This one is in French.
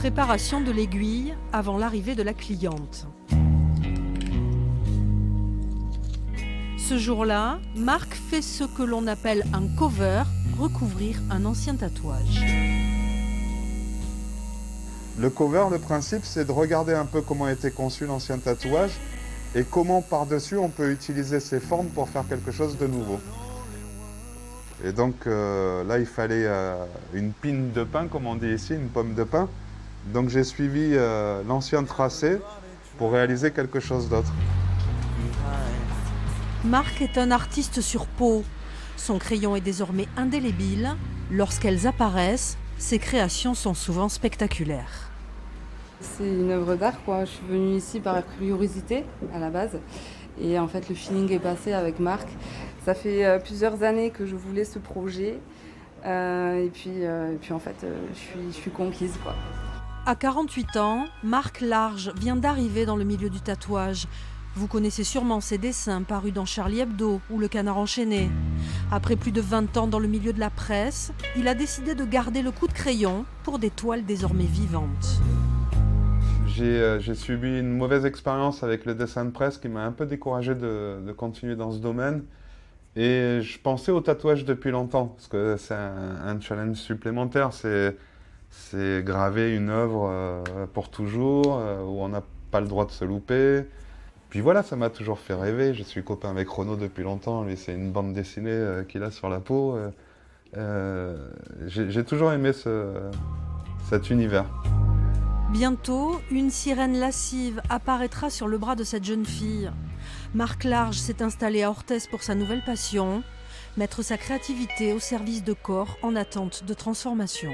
Préparation de l'aiguille avant l'arrivée de la cliente. Ce jour-là, Marc fait ce que l'on appelle un cover, recouvrir un ancien tatouage. Le cover, le principe, c'est de regarder un peu comment a été conçu l'ancien tatouage et comment par-dessus on peut utiliser ces formes pour faire quelque chose de nouveau. Et donc là, il fallait une pine de pin, comme on dit ici, une pomme de pin. Donc j'ai suivi l'ancien tracé pour réaliser quelque chose d'autre. Marc est un artiste sur peau. Son crayon est désormais indélébile. Lorsqu'elles apparaissent, ses créations sont souvent spectaculaires. C'est une œuvre d'art, quoi. Je suis venue ici par curiosité à la base. Et en fait, le feeling est passé avec Marc. Ça fait plusieurs années que je voulais ce projet. Et puis en fait, je suis conquise, quoi. À 48 ans, Marc Large vient d'arriver dans le milieu du tatouage. Vous connaissez sûrement ses dessins parus dans Charlie Hebdo ou Le Canard enchaîné. Après plus de 20 ans dans le milieu de la presse, il a décidé de garder le coup de crayon pour des toiles désormais vivantes. J'ai subi une mauvaise expérience avec le dessin de presse qui m'a un peu découragé de continuer dans ce domaine. Et je pensais au tatouage depuis longtemps, parce que c'est un challenge supplémentaire. C'est graver une œuvre pour toujours, où on n'a pas le droit de se louper. Puis voilà, ça m'a toujours fait rêver. Je suis copain avec Renaud depuis longtemps. Lui, c'est une bande dessinée qu'il a sur la peau. J'ai toujours aimé cet univers. Bientôt, une sirène lascive apparaîtra sur le bras de cette jeune fille. Marc Large s'est installé à Orthez pour sa nouvelle passion, mettre sa créativité au service de corps en attente de transformation.